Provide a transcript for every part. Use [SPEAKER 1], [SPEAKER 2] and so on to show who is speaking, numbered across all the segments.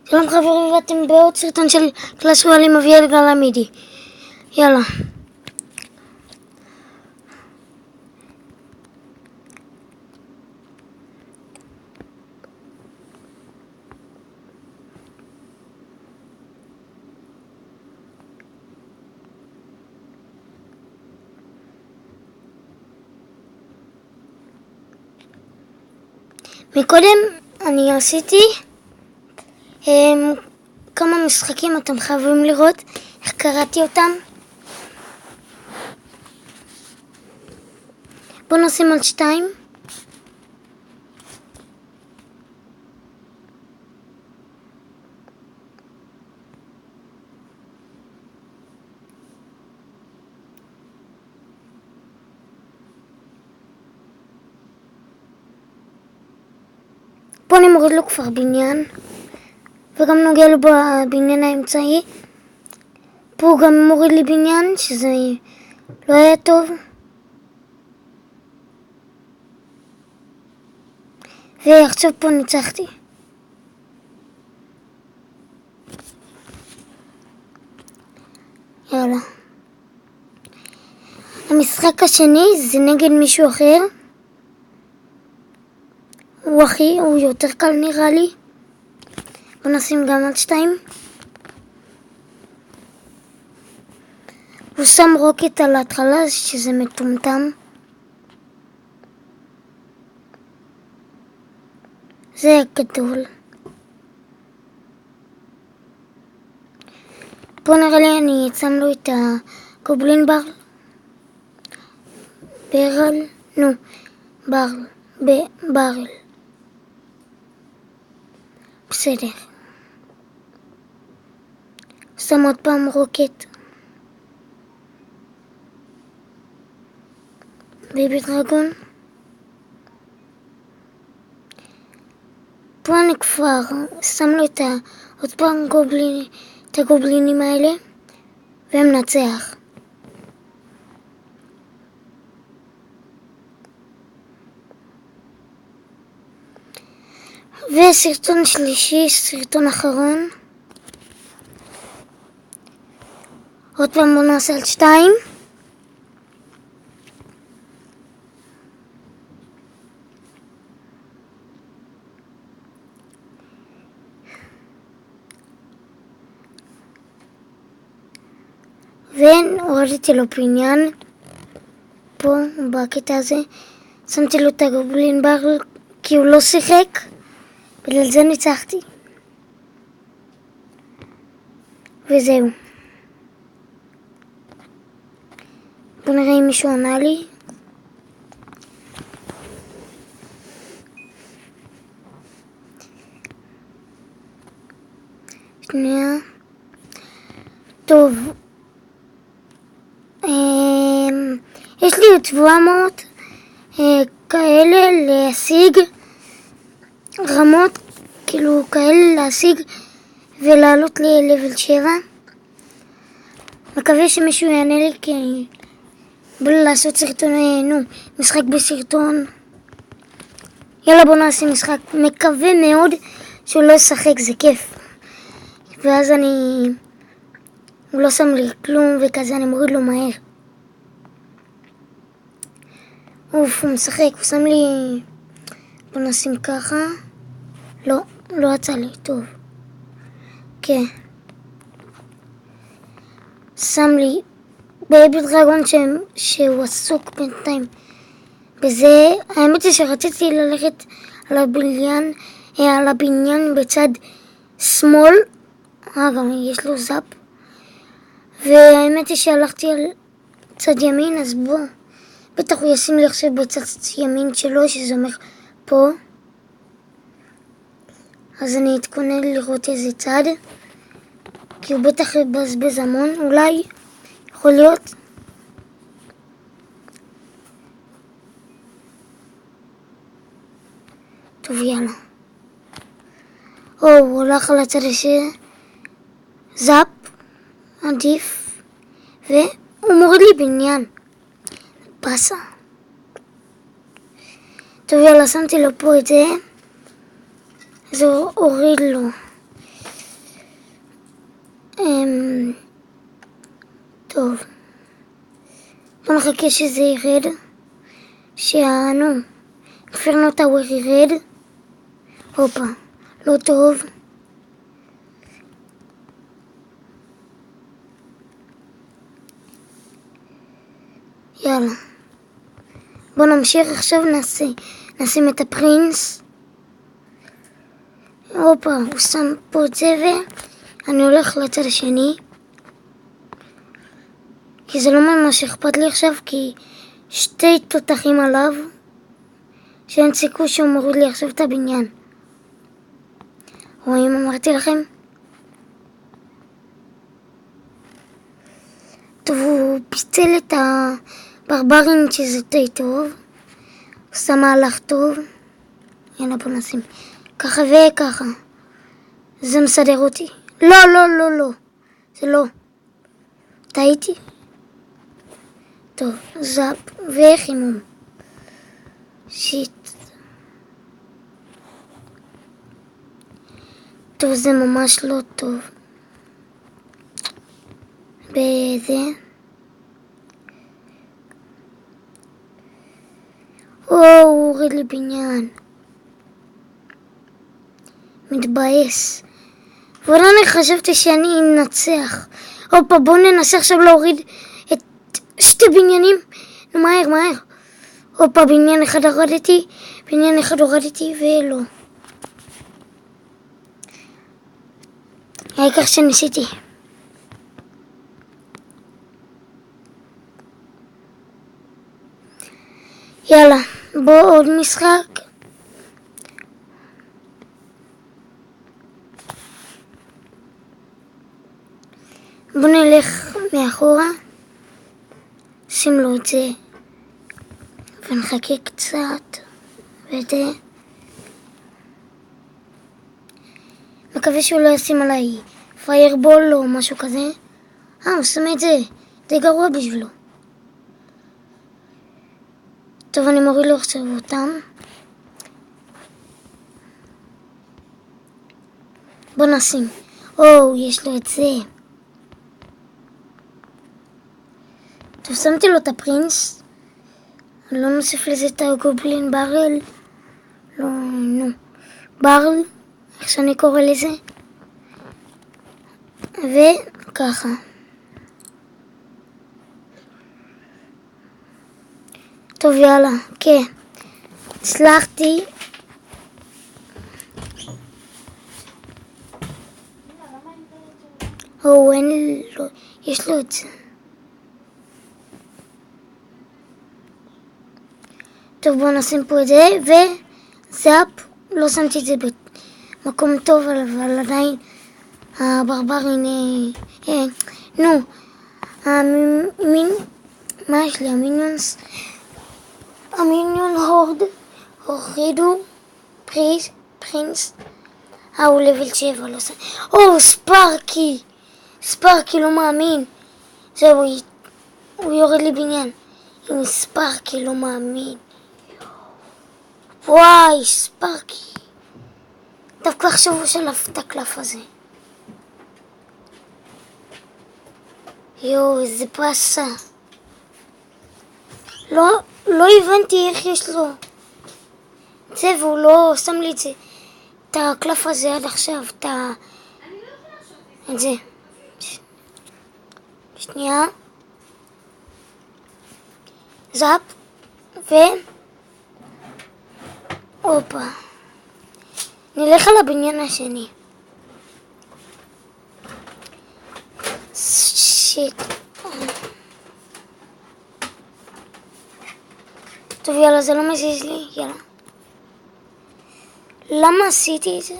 [SPEAKER 1] שלום חברים, ואתם בעוד סרטון של קלאס רואל עם אביאל גלמידי. יאללה. מקודם אני עשיתי כמה משחקים, אתם חייבים לראות איך קראתי אותם. בואו נשים על 2. פה אני מוריד לו כבר בניין, וגם נוגע לו בבניין האמצעי. פה הוא גם מוריד לי בניין, שזה לא היה טוב. ועכשיו פה ניצחתי. יאללה. המשחק השני זה נגד מישהו אחר. הוא יותר קל נראה לי. בוא נשים גם על 2. הוא שם רוקט על ההתחלה, שזה מטומטם. זה גדול. פה נראה לי אני שם לו את הגובלין ברל. בסדר. שם עוד פעם רוקט. בייבי דרגון. פה אני כבר שם לו עוד פעם את הגובלינים האלה, והם נצח. וסרטון שלישי, סרטון אחרון. עוד פעם בוא נעשה על 2. והורדתי לו בניין. פה, בקטע הזה. שמתי לו את הגובלין ברל כי הוא לא שיחק. בגלל זה ניצחתי. וזהו. בוא נראה אם מישהו ענה לי. שנייה. טוב. יש לי עוד 700 כאלה להשיג. רמות כאילו כאלה להשיג ולעלות ללבל 7. מקווה שמישהו יענה לי, כי בוא לעשות סרטון, משחק בסרטון. יאללה בוא נעשה משחק. מקווה מאוד שהוא לא ישחק, זה כיף. ואז הוא לא שם לי כלום וכזה, אני מוריד לו מהר. הוא משחק, הוא שם לי. בוא נשים ככה. לא יצא לי, טוב. כן. שם לי בייבי דרגון שהוא עסוק בינתיים בזה. האמת היא שרציתי ללכת על הבניין בצד שמאל. גם יש לו זאפ. והאמת היא שהלכתי על צד ימין, אז בוא. בטח הוא ישים לי עכשיו בצד ימין שלו, שזה אומר פה. אז אני אתכונן לראות איזה צד, כי הוא בטח יבזבז המון, אולי, יכול להיות. טוב, יאללה. הוא הולך על הצד הזה, זאפ, עדיף, והוא מוריד לי בניין. פסה. טוב, יאללה, שמתי לו פה את זה. זה הוריד לו. בוא נחכה שזה ירד. אינפרנו טאוור ירד. הופה, לא טוב. יאללה. בוא נמשיך עכשיו, נשים את הפרינס. הופה, הוא שם פה את זה ואני הולך לצד השני. כי זה לא ממש אכפת לי עכשיו, כי שתי תותחים עליו, שאין סיכוי שהוא מוריד לי עכשיו את הבניין. רואים, אמרתי לכם? טוב, הוא פיצל את הברברים שזה די טוב. הוא עושה מהלך טוב. יאללה, בוא נשים ככה וככה. זה מסדר אותי. לא. זה לא. טעיתי. טוב, זאפ וחימום. שיט. טוב, זה ממש לא טוב. בזה. הוא הוריד לי בניין. מתבאס. אבל אני חשבתי שאני אנצח. הופה, בואו ננסה עכשיו להוריד את שתי בניינים. מהר. הופה, בניין אחד הורדתי ולא. העיקר שניסיתי. יאללה, בוא עוד משחק. בוא נלך מאחורה. שים לו את זה. ונחכה קצת. וזה. מקווה שהוא לא ישים עליי פיירבול או משהו כזה. הוא שם את זה. זה גרוע בשבילו. טוב, אני מוריד לו עכשיו אותם. בוא נשים. יש לו את זה. טוב, שמתי לו את הפרינס. אני לא נוסיף לזה את הגובלין ברל. ברל, איך שאני קורא לזה. וככה. טוב, יאללה, כן. הצלחתי. אין לו, יש לו את זה. טוב, בואו נשים פה את זה, וזאפ, לא שמתי את זה במקום טוב, אבל עדיין הברברים, מה יש לי? המיניון הורידו פרינס. הוא לבל 7, לא שם. ספארקי, לא מאמין. זהו, הוא יורד לי בניין. עם ספארקי, לא מאמין. וואי, ספארקי. דווקא עכשיו הוא שלף את הקלף הזה. איזה פסה. לא הבנתי איך יש לו את זה, והוא לא שם לי את זה, את הקלף הזה עד עכשיו, את זה. שנייה. זאפ. הופה. נלך על הבניין השני. שיט. טוב, יאללה, זה לא מזיז לי, יאללה. למה עשיתי את זה?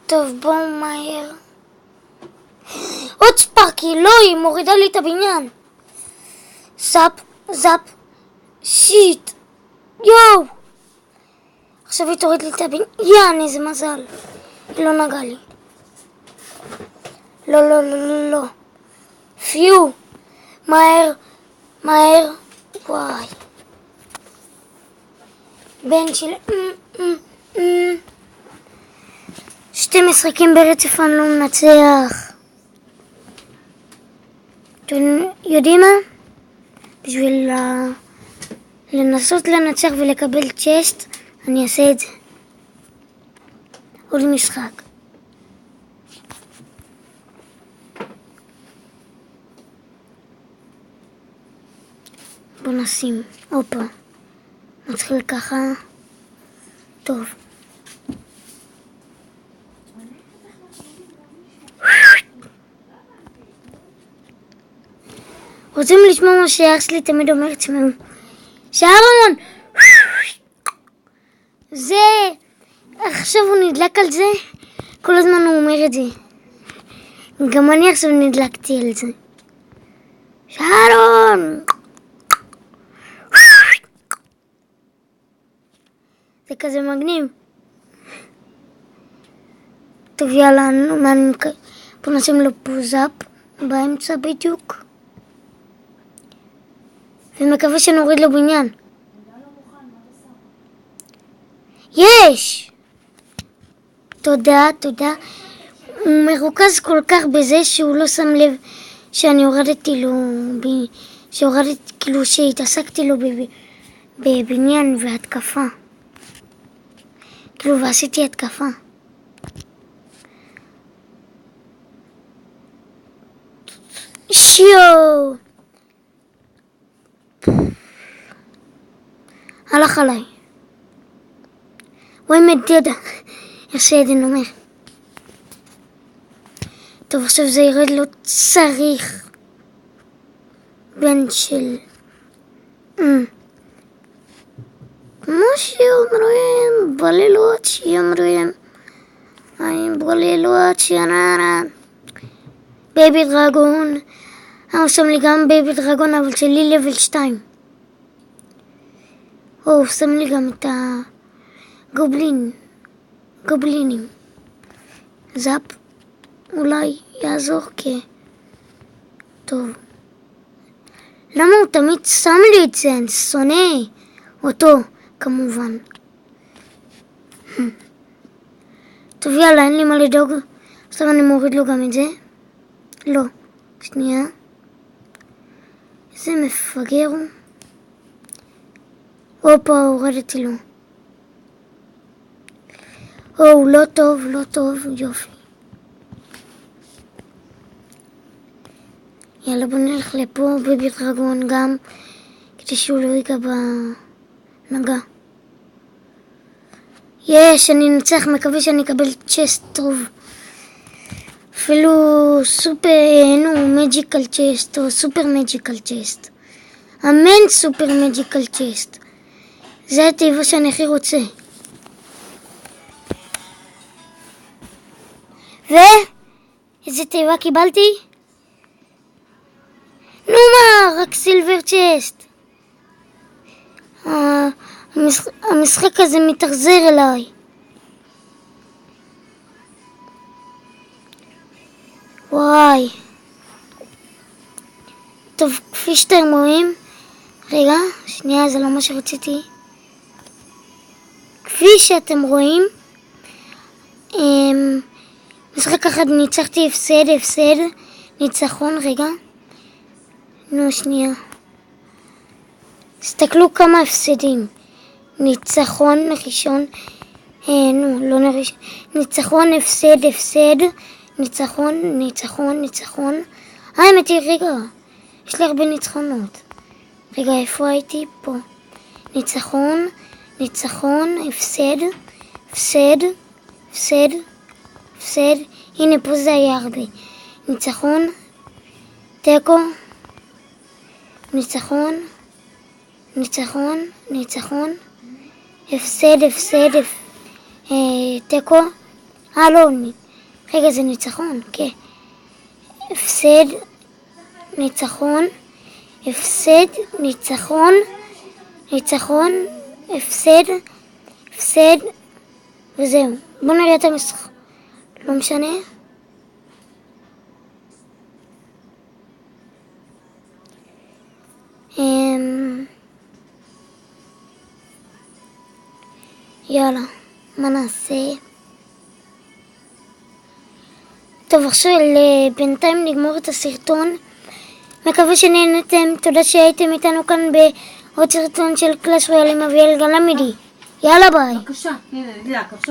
[SPEAKER 1] טוב, בואו מהר. עוד ספארקי, לא, היא מורידה לי את הבניין. זאפ. שיט. עכשיו היא תוריד לי את הבניין. איזה מזל. היא לא נגעה לי. לא. פיו. מהר. וואי. בן שלי. שתי משחקים ברצף אני לא מנצח. יודעים מה? בשביל לנסות לנצח ולקבל צ'סט, אני אעשה את זה. עוד משחק. בוא נשים. הופה. נתחיל ככה. טוב. רוצים לשמוע מה שאח שלי תמיד אומר, תשמעו. שרון! זה... עכשיו הוא נדלק על זה. כל הזמן הוא אומר את זה. גם אני עכשיו נדלקתי על זה. שרון! זה כזה מגניב. טוב, יאללה, בוא נשים לו פוזאפ באמצע בדיוק. ומקווה שנוריד לו בניין. יש! תודה, תודה. הוא מרוכז כל כך בזה שהוא לא שם לב שאני הורדתי לו, כאילו שהתעסקתי לו בבניין והתקפה. כאילו, ועשיתי התקפה. שיו! הלך עליי. וואי מדדה. איך שעדן אומר. טוב, עכשיו זה ירד לו צריך. בן של... כמו שאומרים, בלילות שאומרים. בלילות שאומרים. בייבי דרגון. הוא שם לי גם בייבי דרגון, אבל שלי לבל 2. הוא שם לי גם את גובלינים. זאפ. אולי יעזור טוב. למה הוא תמיד שם לי את זה? אני שונא אותו, כמובן. טוב, יאללה, אין לי מה לדאוג. עכשיו אני מוריד לו גם את זה. לא. שנייה. איזה מפגר הוא. הופה, הורדתי לו. לא טוב, לא טוב, יופי. יאללה, בוא נלך לפה בייבי דרגון גם, כדי שהוא לא ייגע בנגע. אני נצח, מקווה שאני אקבל צ'סט טוב. אפילו מג'יקל צ'סט או סופר מג'יקל צ'סט. אמן סופר מג'יקל צ'סט. זה התיבה שאני הכי רוצה. איזה תיבה קיבלתי? נו מה, רק סילבר צ'סט. המשחק הזה מתאכזר אליי. וואי. טוב, כפי שאתם רואים, רגע, שנייה, זה לא מה שרציתי. כפי שאתם רואים, משחק אחד ניצחתי הפסד, ניצחון, רגע. נו, שנייה. תסתכלו כמה הפסדים. ניצחון ראשון, לא ראשון. ניצחון, הפסד, ניצחון. האמת היא, רגע, יש לי הרבה ניצחונות. רגע, איפה הייתי? פה. ניצחון, הפסד. הנה, פה זה היה הרבה. ניצחון, תיקו, ניצחון, הפסד, תיקו. לא, רגע, זה ניצחון, כן. הפסד, ניצחון, הפסד, וזהו. בואו נראה את המשחק. לא משנה. יאללה, מה נעשה? טוב, עכשיו בינתיים נגמור את הסרטון מקווה שנהנתם, תודה שהייתם איתנו כאן בעוד סרטון של קלאש רויאל עם אביאל גלמידי. יאללה ביי.
[SPEAKER 2] בבקשה, הנה, נדלק.